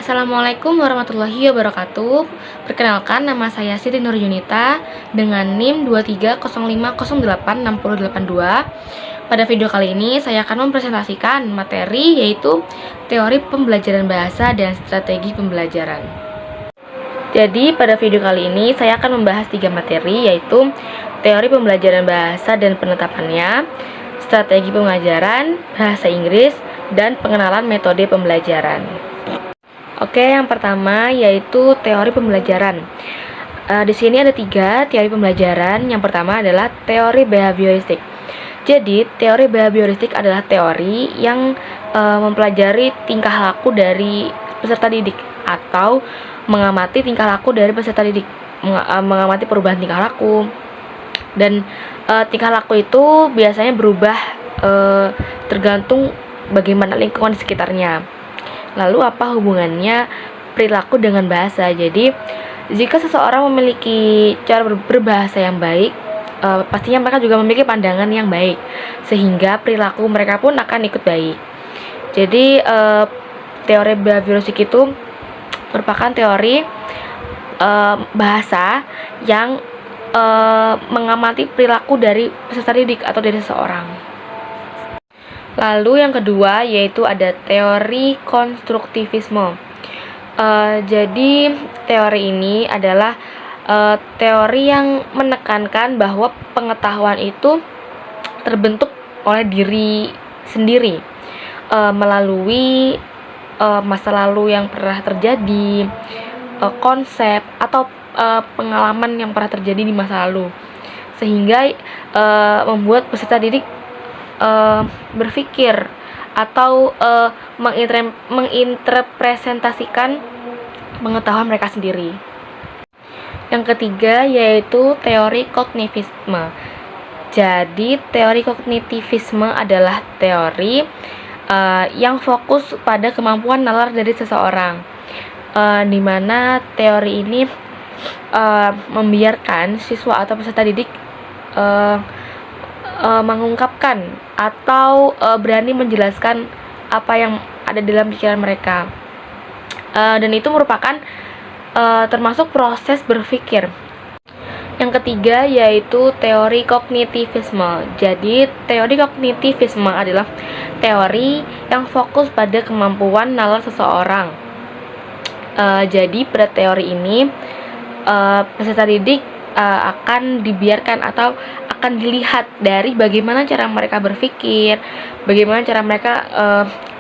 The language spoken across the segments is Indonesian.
Assalamualaikum warahmatullahi wabarakatuh. Perkenalkan, nama saya Siti Nur Yunita dengan NIM 23050086082. Pada video kali ini saya akan mempresentasikan materi yaitu teori pembelajaran bahasa dan strategi pembelajaran. Jadi pada video kali ini saya akan membahas 3 materi yaitu teori pembelajaran bahasa dan penetapannya, strategi pembelajaran bahasa Inggris, dan pengenalan metode pembelajaran. Oke, yang pertama yaitu teori pembelajaran. Di sini ada 3 teori pembelajaran. Yang pertama adalah teori behavioristik. Jadi, teori behavioristik adalah teori yang mempelajari tingkah laku dari peserta didik atau mengamati tingkah laku dari peserta didik, mengamati perubahan tingkah laku. Dan tingkah laku itu biasanya berubah tergantung bagaimana lingkungan di sekitarnya. Lalu apa hubungannya perilaku dengan bahasa? Jadi, jika seseorang memiliki cara berbahasa yang baik, pastinya mereka juga memiliki pandangan yang baik, sehingga perilaku mereka pun akan ikut baik. Jadi, teori behavioristik itu merupakan teori bahasa yang mengamati perilaku dari peserta didik atau dari seseorang. Lalu yang kedua yaitu ada teori konstruktivisme. Jadi teori ini adalah teori yang menekankan bahwa pengetahuan itu terbentuk oleh diri sendiri melalui masa lalu yang pernah terjadi, konsep atau pengalaman yang pernah terjadi di masa lalu, sehingga membuat peserta didik berpikir atau menginterpretasikan pengetahuan mereka sendiri. Yang ketiga yaitu teori kognitivisme. Jadi teori kognitivisme adalah teori yang fokus pada kemampuan nalar dari seseorang, di mana teori ini membiarkan siswa atau peserta didik mengungkapkan atau berani menjelaskan apa yang ada dalam pikiran mereka, dan itu merupakan termasuk proses berpikir. Yang ketiga yaitu teori kognitivisme. Jadi teori kognitivisme adalah teori yang fokus pada kemampuan nalar seseorang. Jadi pada teori ini peserta didik akan dibiarkan atau akan dilihat dari bagaimana cara mereka berpikir, bagaimana cara mereka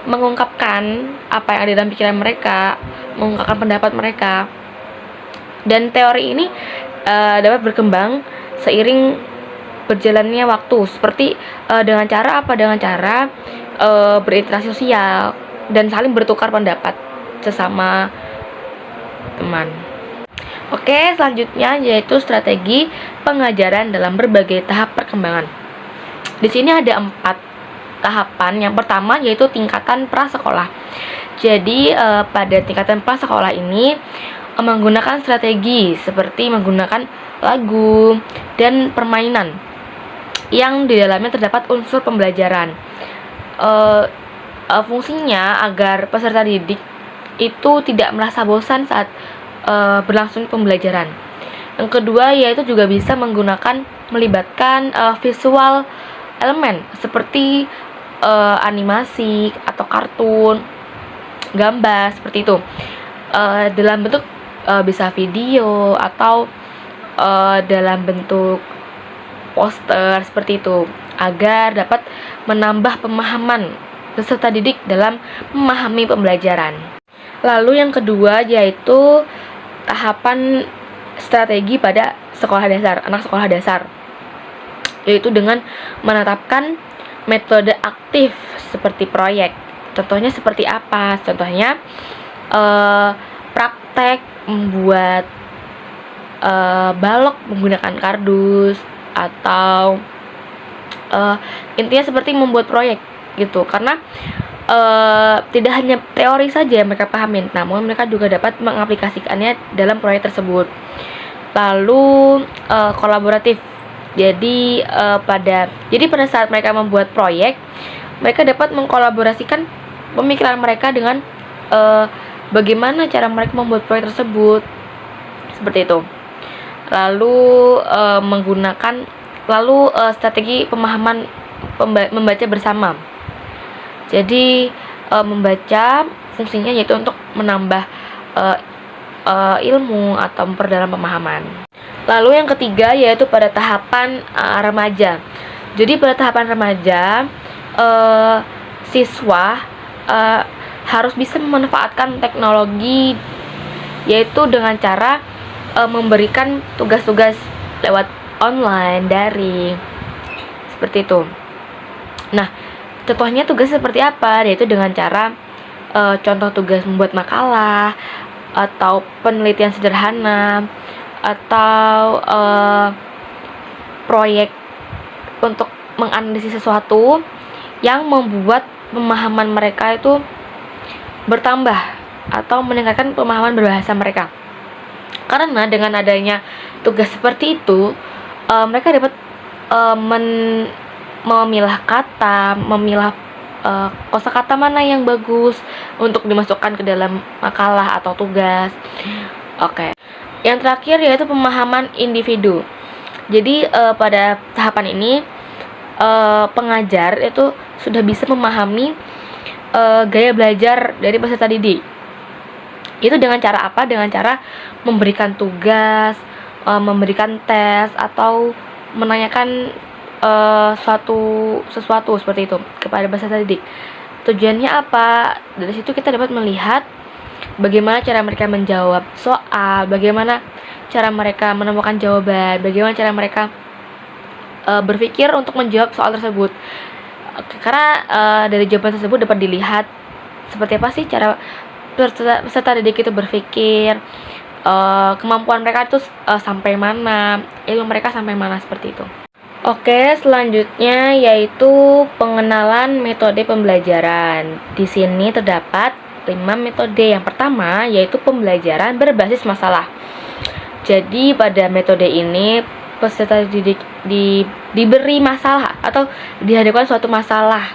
mengungkapkan apa yang ada dalam pikiran mereka, mengungkapkan pendapat mereka. Dan teori ini dapat berkembang seiring berjalannya waktu, seperti dengan cara apa? Dengan cara berinteraksi sosial dan saling bertukar pendapat sesama teman. Oke, selanjutnya yaitu strategi pengajaran dalam berbagai tahap perkembangan. Di sini ada 4 tahapan. Yang pertama yaitu tingkatan prasekolah. Jadi pada tingkatan prasekolah ini menggunakan strategi seperti menggunakan lagu dan permainan yang di dalamnya terdapat unsur pembelajaran. Fungsinya agar peserta didik itu tidak merasa bosan saat berlangsung pembelajaran. Yang kedua yaitu juga bisa melibatkan visual elemen seperti animasi atau kartun, gambar seperti itu, dalam bentuk bisa video atau dalam bentuk poster seperti itu, agar dapat menambah pemahaman peserta didik dalam memahami pembelajaran. Lalu yang kedua yaitu tahapan strategi pada anak sekolah dasar, yaitu dengan menetapkan metode aktif seperti proyek. Contohnya seperti apa? Contohnya praktek membuat balok menggunakan kardus, atau intinya seperti membuat proyek gitu. Karena tidak hanya teori saja yang mereka pahamin, namun mereka juga dapat mengaplikasikannya dalam proyek tersebut. Lalu kolaboratif. Jadi pada saat mereka membuat proyek, mereka dapat mengkolaborasikan pemikiran mereka dengan bagaimana cara mereka membuat proyek tersebut, seperti itu. Lalu strategi pemahaman membaca bersama. Jadi membaca fungsinya yaitu untuk menambah ilmu atau memperdalam pemahaman. Lalu yang ketiga yaitu pada tahapan remaja. Jadi pada tahapan remaja siswa harus bisa memanfaatkan teknologi, yaitu dengan cara memberikan tugas-tugas lewat online, daring, seperti itu. Nah, contohnya tugas seperti apa? Yaitu dengan cara contoh tugas membuat makalah atau penelitian sederhana atau proyek untuk menganalisis sesuatu yang membuat pemahaman mereka itu bertambah atau meningkatkan pemahaman berbahasa mereka. Karena dengan adanya tugas seperti itu, mereka dapat memilah kata, memilah kosakata mana yang bagus untuk dimasukkan ke dalam makalah atau tugas. Oke. Yang terakhir yaitu pemahaman individu. Jadi pada tahapan ini pengajar itu sudah bisa memahami gaya belajar dari peserta didik. Itu dengan cara apa? Dengan cara memberikan tugas, memberikan tes, atau menanyakan sesuatu seperti itu kepada peserta didik. Tujuannya apa? Dari situ kita dapat melihat bagaimana cara mereka menjawab soal, bagaimana cara mereka menemukan jawaban, bagaimana cara mereka berpikir untuk menjawab soal tersebut. Karena dari jawaban tersebut dapat dilihat seperti apa sih cara peserta didik itu berpikir, kemampuan mereka itu sampai mana, ilmu mereka sampai mana, seperti itu. Oke, selanjutnya yaitu pengenalan metode pembelajaran. Di sini terdapat 5 metode. Yang pertama yaitu pembelajaran berbasis masalah. Jadi pada metode ini peserta didik diberi masalah atau dihadapkan suatu masalah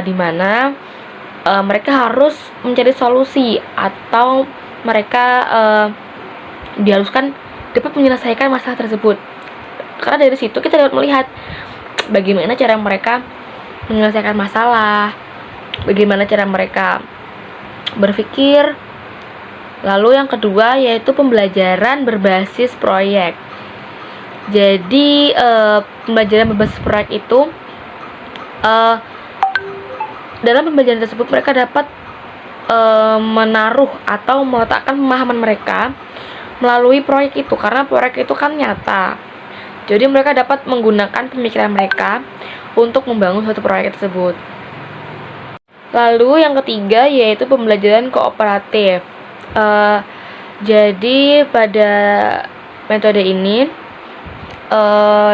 di mana mereka harus mencari solusi atau mereka diharuskan dapat menyelesaikan masalah tersebut. Karena dari situ kita dapat melihat bagaimana cara mereka menyelesaikan masalah, bagaimana cara mereka berpikir. Lalu yang kedua yaitu pembelajaran berbasis proyek. Jadi pembelajaran berbasis proyek itu dalam pembelajaran tersebut mereka dapat menaruh atau meletakkan pemahaman mereka melalui proyek itu, karena proyek itu kan nyata. Jadi mereka dapat menggunakan pemikiran mereka untuk membangun suatu proyek tersebut. Lalu yang ketiga yaitu pembelajaran kooperatif. Jadi pada metode ini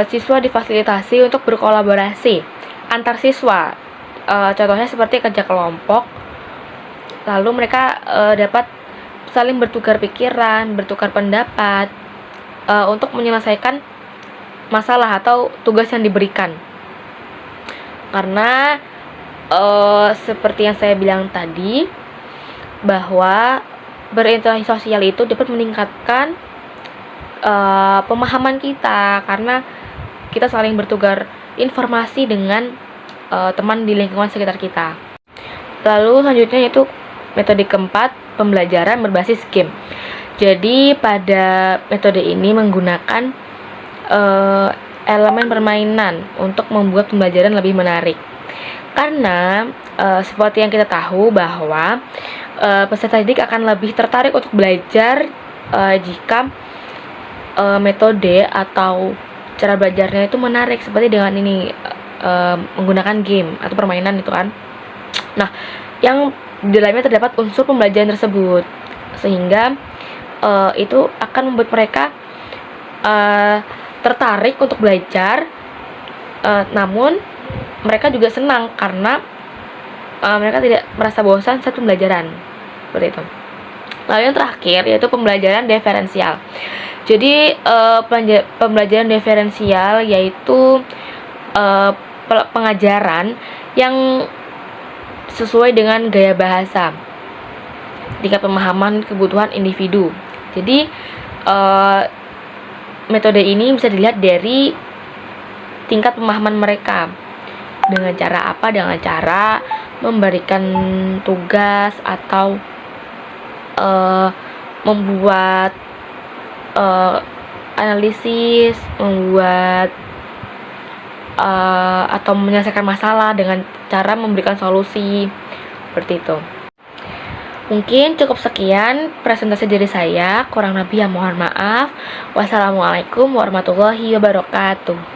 siswa difasilitasi untuk berkolaborasi antar siswa. Contohnya seperti kerja kelompok. Lalu mereka dapat saling bertukar pikiran, bertukar pendapat untuk menyelesaikan masalah atau tugas yang diberikan. Karena seperti yang saya bilang tadi, bahwa berinteraksi sosial itu dapat meningkatkan pemahaman kita, karena kita saling bertukar informasi dengan teman di lingkungan sekitar kita. Lalu selanjutnya yaitu metode keempat, pembelajaran berbasis game. Jadi pada metode ini menggunakan elemen permainan untuk membuat pembelajaran lebih menarik. Karena seperti yang kita tahu bahwa peserta didik akan lebih tertarik untuk belajar jika metode atau cara belajarnya itu menarik, seperti dengan ini menggunakan game atau permainan itu kan. Nah, yang di dalamnya terdapat unsur pembelajaran tersebut, sehingga itu akan membuat mereka tertarik untuk belajar, namun mereka juga senang karena mereka tidak merasa bosan saat pembelajaran, seperti itu. Lalu yang terakhir yaitu pembelajaran diferensial. Jadi pembelajaran diferensial yaitu pengajaran yang sesuai dengan gaya bahasa. tingkat pemahaman kebutuhan individu. Jadi metode ini bisa dilihat dari tingkat pemahaman mereka. Dengan cara apa? Dengan cara memberikan tugas atau membuat analisis, membuat atau menyelesaikan masalah dengan cara memberikan solusi, seperti itu. Mungkin cukup sekian presentasi dari saya, kurang lebih ya mohon maaf. Wassalamualaikum warahmatullahi wabarakatuh.